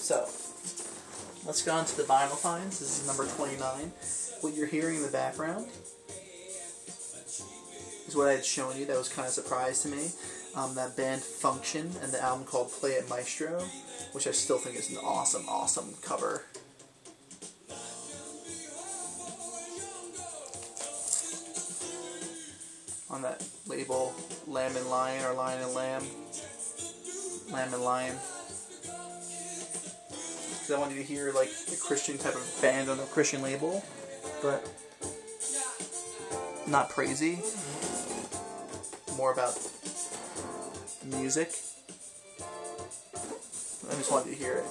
So, let's go on to the vinyl finds. This is number 29. What you're hearing in the background is what I had shown you that was kind of a surprise to me. That band Function and the album called Play It Maestro, which I still think is an awesome, awesome cover. On that label, Lamb and Lion, or Lion and Lamb. Lamb and Lion. Because I wanted you to hear like a Christian type of band on a Christian label, but not crazy. More about music. I just wanted you to hear it.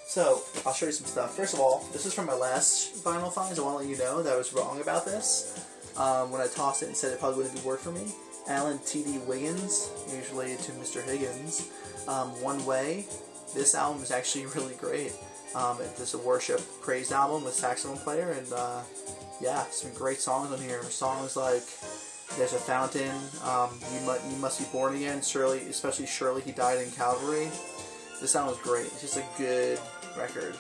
So, I'll show you some stuff. First of all, this is from my last vinyl finds. I want to let you know that I was wrong about this. When I tossed it and said it probably wouldn't be work for me. Alan T.D. Wiggins, usually to Mr. Higgins. One Way. This album is actually really great. It's a worship praise album with saxophone player, and yeah, some great songs on here. Songs like There's a Fountain, You Must Be Born Again, Shirley, especially Shirley, He Died in Calvary. This sound was great. It's just a good record.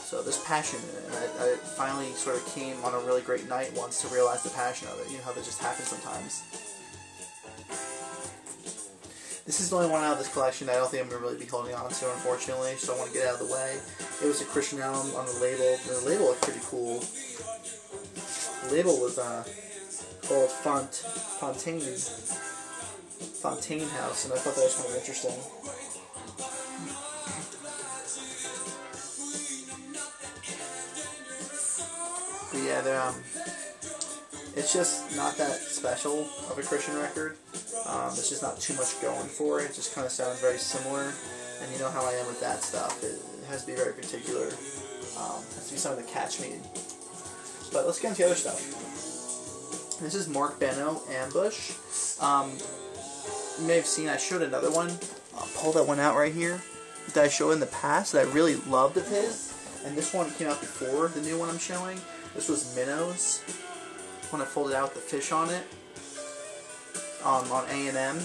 So there's passion in it, and I finally sort of came on a really great night once to realize the passion of it. You know how that just happens sometimes. This is the only one out of this collection that I don't think I'm going to really be holding on to, unfortunately, so I want to get out of the way. It was a Christian album on the label. The label was pretty cool. The label was called Fontaine House, and I thought that was kind of interesting. But yeah, it's just not that special of a Christian record. There's just not too much going for it. It just kind of sounds very similar, and you know how I am with that stuff. It has to be very particular. It has to be something to catch me. But let's get into the other stuff. This is Marc Benno, Ambush. You may have seen I showed another one. I'll pull that one out right here that I showed in the past that I really loved of his. And this one came out before the new one I'm showing. This was Minnows. When I folded out with the fish on it. On A&M. And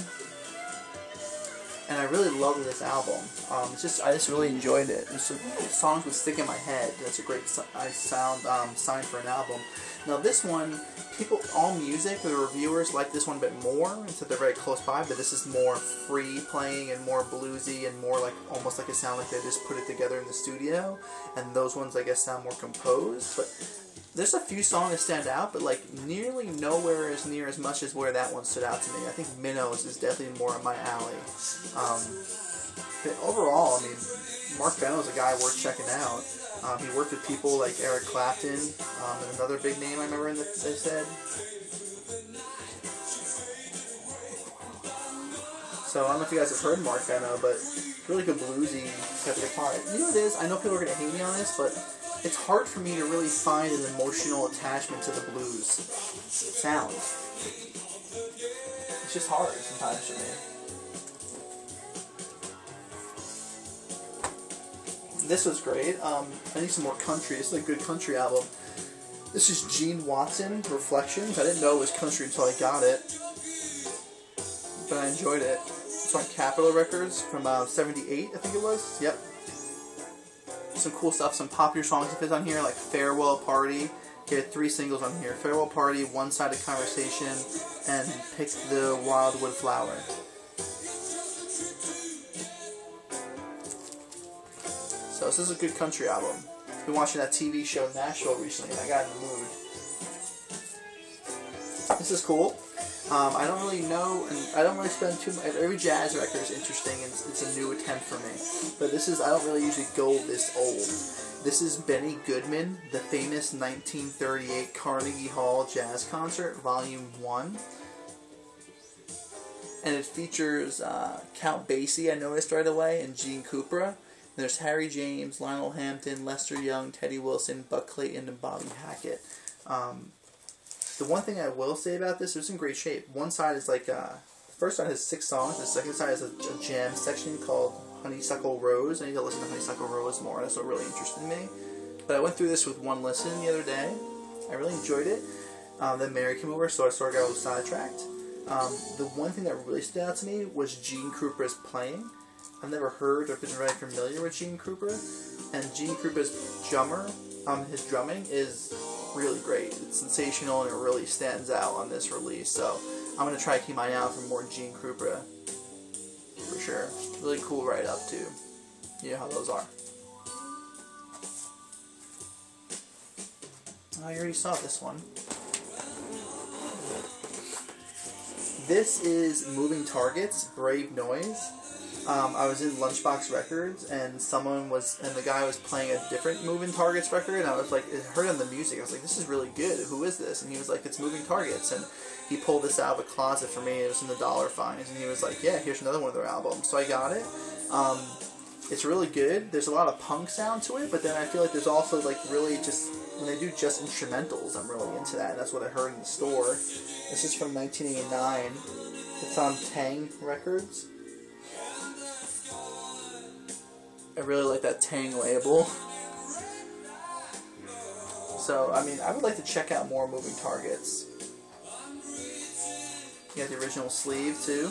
I really loved this album. I just really enjoyed it. The songs would stick in my head. That's a great sign for an album. Now this one, AllMusic, the reviewers like this one a bit more, and said they're very close by, but this is more free playing and more bluesy and more like, almost like it sounds like they just put it together in the studio, and those ones I guess sound more composed, but there's a few songs that stand out, but like nearly nowhere as near as much as where that one stood out to me. I think Minnows is definitely more up my alley. But overall, I mean, Marc Benno is a guy worth checking out. He worked with people like Eric Clapton, and another big name I remember they said. So I don't know if you guys have heard Marc Benno, but really good bluesy type of guitar. You know what it is? I know people are going to hate me on this, but it's hard for me to really find an emotional attachment to the blues sound. It's just hard sometimes for me. This was great. I need some more country. This is a good country album. This is Gene Watson, Reflections. I didn't know it was country until I got it, but I enjoyed it. It's on Capitol Records from 78, I think it was. Yep. Some cool stuff, some popular songs of his on here, like Farewell Party. He had 3 singles on here. Farewell Party, One-Sided Conversation, and Pick the Wildwood Flower. So this is a good country album. I've been watching that TV show Nashville recently, and I got in the mood. This is cool. I don't really know, and I don't really spend too much. Every jazz record is interesting, and it's a new attempt for me. But this is, I don't really usually go this old. This is Benny Goodman, the famous 1938 Carnegie Hall Jazz Concert, Volume 1. And it features Count Basie, I noticed right away, and Gene Krupa. There's Harry James, Lionel Hampton, Lester Young, Teddy Wilson, Buck Clayton, and Bobby Hackett. The one thing I will say about this, it's in great shape. One side is like, the first side has 6 songs, the second side has a jam section called Honeysuckle Rose. I need to listen to Honeysuckle Rose more, that's what really interested me. But I went through this with one listen the other day. I really enjoyed it. Then Mary came over, so I sort of got sidetracked. The one thing that really stood out to me was Gene Krupa's playing. I've never heard or been very familiar with Gene Krupa, and Gene Krupa's his drumming is really great. It's sensational and it really stands out on this release. So I'm gonna try to keep my eye out for more Gene Krupa for sure. Really cool write up too. You know how those are. Oh, you already saw this one. This is Moving Targets, Brave Noise. I was in Lunchbox Records, and the guy was playing a different Moving Targets record, and I was like, I heard on the music, I was like, this is really good, who is this? And he was like, it's Moving Targets, and he pulled this out of a closet for me, it was in the dollar fines, and he was like, yeah, here's another one of their albums. So I got it. It's really good. There's a lot of punk sound to it, but then I feel like there's also like really just, when they do just instrumentals, I'm really into that, and that's what I heard in the store. This is from 1989. It's on Tang Records. I really like that Tang label. So, I mean, I would like to check out more Moving Targets. You got the original sleeve, too.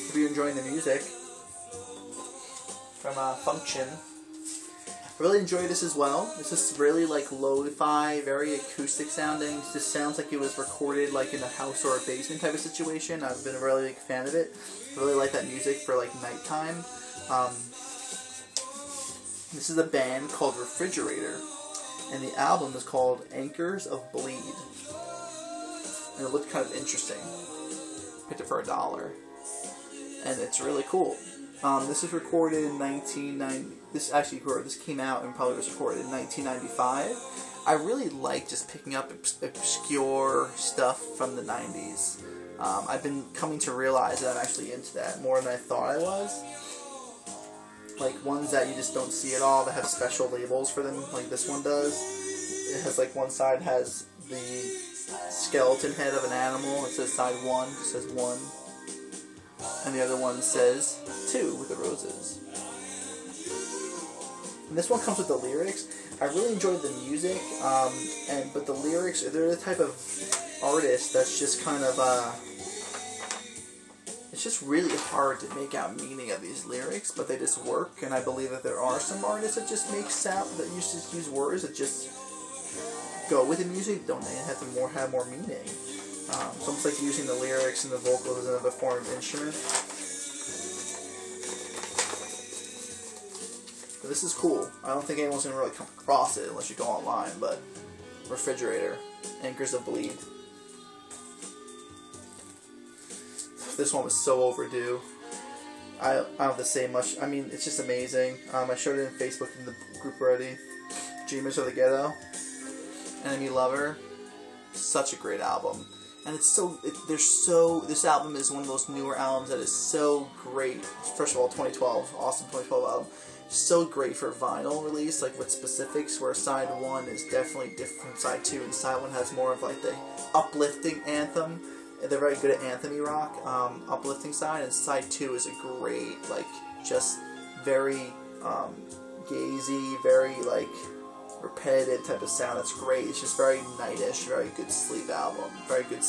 Hope you're enjoying the music from Function. I really enjoy this as well. This is really like lo-fi, very acoustic sounding. It just sounds like it was recorded like in a house or a basement type of situation. I've been a really big fan of it. I really like that music for like nighttime. This is a band called Refrigerator, and the album is called Anchors of Bleed. And it looked kind of interesting. Picked it for $1. And it's really cool. This was recorded in 1990. This came out and probably was recorded in 1995. I really like just picking up obscure stuff from the 90s. I've been coming to realize that I'm actually into that more than I thought I was. Like ones that you just don't see at all that have special labels for them, like this one does. It has like one side has the skeleton head of an animal. It says side 1, it says 1. And the other one says 2 with the roses. And this one comes with the lyrics. I really enjoyed the music, but the lyrics, they're the type of artist that's just kind of, it's just really hard to make out meaning of these lyrics, but they just work, and I believe that there are some artists that just make sound, that just use words that just go with the music, don't they have to have more meaning. It's almost like using the lyrics and the vocals as another form of instrument. But this is cool. I don't think anyone's going to really come across it unless you go online, but Refrigerator, Anchors of Bleed. This one was so overdue. I don't have to say much. I mean, it's just amazing. I showed it in Facebook in the group already. Dreamers of the Ghetto. Enemy Lover. Such a great album. And it's this album is one of those newer albums that is so great. First of all, 2012, awesome 2012 album. So great for vinyl release, like with specifics, where side 1 is definitely different from side 2, and side 1 has more of like the uplifting anthem. They're very good at anthemy rock, uplifting side, and side 2 is a great, like, just very gazy, very like repetitive type of sound. That's great. It's just very nightish, very good sleep album, very good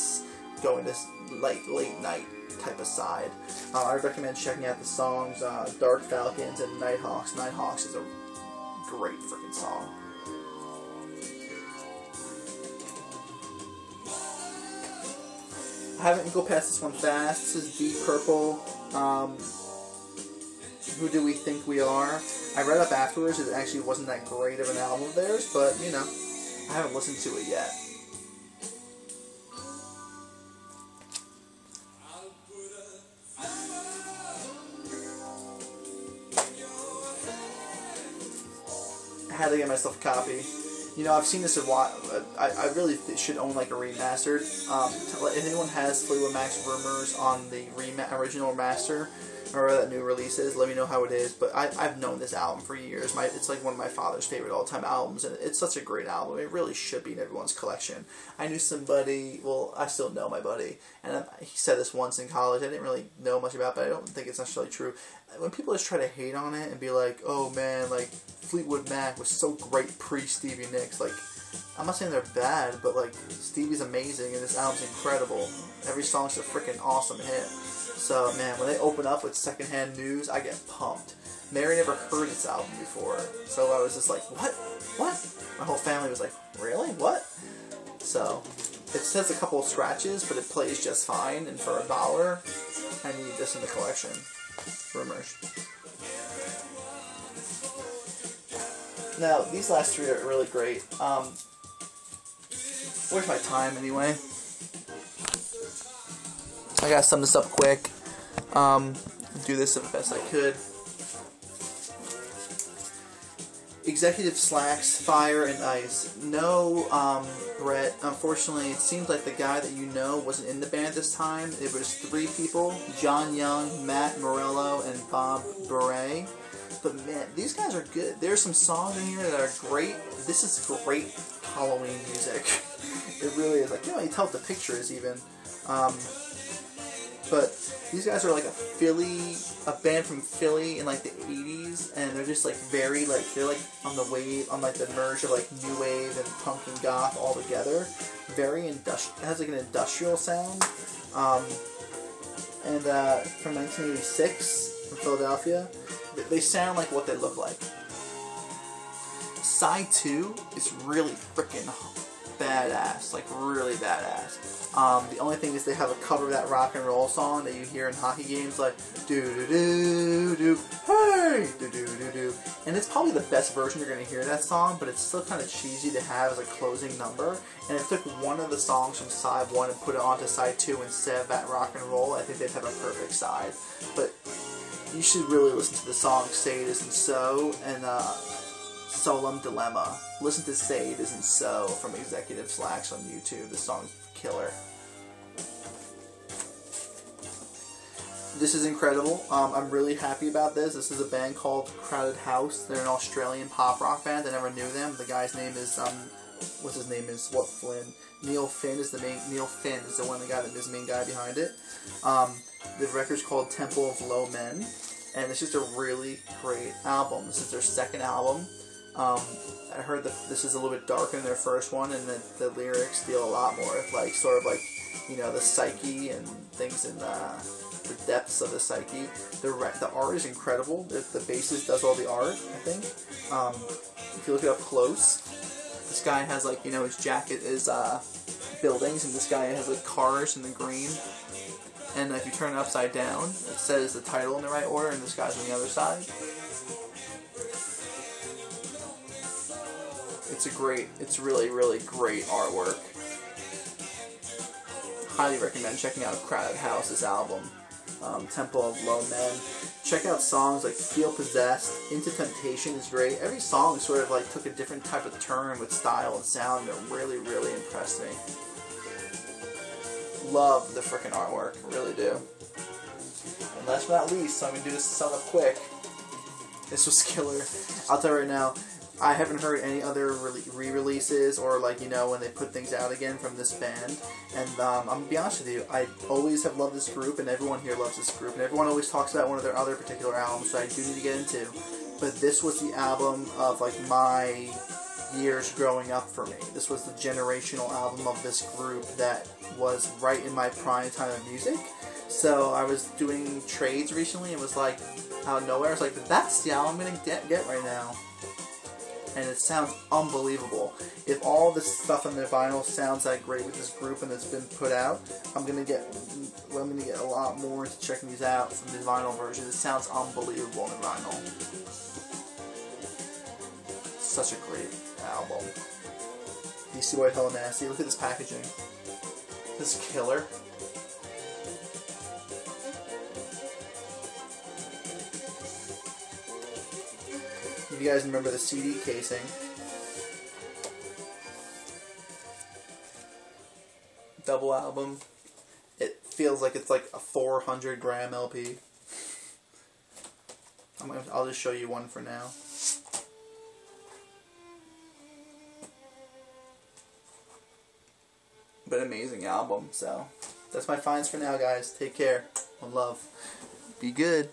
going this late night type of side. I recommend checking out the songs Dark Falcons and Nighthawks. Nighthawks is a great freaking song. I haven't go past this one fast. This is Deep Purple. Who Do We Think We Are? I read up afterwards, it actually wasn't that great of an album of theirs, but, you know, I haven't listened to it yet. I had to get myself a copy. You know, I've seen this a lot. I really should own like a remastered. If anyone has Fleetwood Mac's Rumors on the original master, or that new release is. Let me know how it is. But I've known this album for years. It's like one of my father's favorite all-time albums, and it's such a great album. It really should be in everyone's collection. I knew somebody, well, I still know my buddy, and he said this once in college. I didn't really know much about it, but I don't think it's necessarily true. When people just try to hate on it and be like, oh man, like, Fleetwood Mac was so great pre-Stevie Nicks, like, I'm not saying they're bad, but like, Stevie's amazing and this album's incredible. Every song's a freaking awesome hit. So man, when they open up with Secondhand News, I get pumped. Mary never heard this album before, so I was just like, what? My whole family was like, really? What? So, it says a couple of scratches, but it plays just fine, and for $1, I need this in the collection. Rumors. Now, these last three are really great. Where's my time, anyway? I gotta sum this up quick. Do this the best I could. Executive Slacks, Fire and Ice. No, Brett, unfortunately, it seems like the guy that you know wasn't in the band this time. It was 3 people, John Young, Matt Morello, and Bob Bure. But man, these guys are good. There's some songs in here that are great. This is great Halloween music. It really is. Like, you know, you tell what the picture is even. But these guys are like a band from Philly in like the 80s, and they're just like very like, they're like on the wave, on like the merge of like new wave and punk and goth all together. Very industrial, it has like an industrial sound. And from 1986 from Philadelphia, they sound like what they look like. Side 2 is really freaking badass, like really badass. The only thing is they have a cover of that rock and roll song that you hear in hockey games, like do do do do, hey, do do do do, and it's probably the best version you're gonna hear of that song. But it's still kind of cheesy to have as a closing number. And if took one of the songs from side 1 and put it onto side 2 instead of that rock and roll, I think they'd have a perfect side. But you should really listen to the song "Say It Isn't So" and "Solemn Dilemma." Listen to "Say It Isn't So" from Executive Slacks on YouTube. This song's killer. This is incredible. I'm really happy about this. This is a band called Crowded House. They're an Australian pop rock band. I never knew them. The guy's name is what's his name is? What Flynn? Neil Finn is the main. Neil Finn is the main guy behind it. The record's called Temple of Low Men, and it's just a really great album. This is their second album. I heard that this is a little bit darker than their first one, and the lyrics deal a lot more with like sort of like, you know, the psyche and things in the depths of the psyche. The art is incredible. The bassist does all the art, I think. If you look it up close, this guy has like, you know, his jacket is buildings, and this guy has like cars in the green. And if you turn it upside down, it says the title in the right order, and this guy's on the other side. It's really, really great artwork. Highly recommend checking out Crowded House's album, Temple of Low Men. Check out songs like Feel Possessed, Into Temptation is great. Every song sort of like took a different type of turn with style and sound that really, really impressed me. Love the frickin' artwork, really do. And last but not least, so I'm going to do this sum up quick. This was killer. I'll tell you right now, I haven't heard any other re-releases or like, you know, when they put things out again from this band. And I'm going to be honest with you, I always have loved this group, and everyone here loves this group. And everyone always talks about one of their other particular albums that I do need to get into. But this was the album of like my years growing up for me. This was the generational album of this group that was right in my prime time of music. So I was doing trades recently and was like, out of nowhere, I was like, that's the album I'm going to get right now. And it sounds unbelievable. If all this stuff on the vinyl sounds that great with this group and it's been put out, I'm gonna get a lot more into checking these out from the vinyl version. It sounds unbelievable on the vinyl. Such a great album. DC Boy Hella Nasty. Look at this packaging. This is killer. If you guys remember the CD casing, double album, it feels like it's like a 400 gram LP. I'll just show you one for now. But amazing album. So that's my finds for now, guys. Take care. One love. Be good.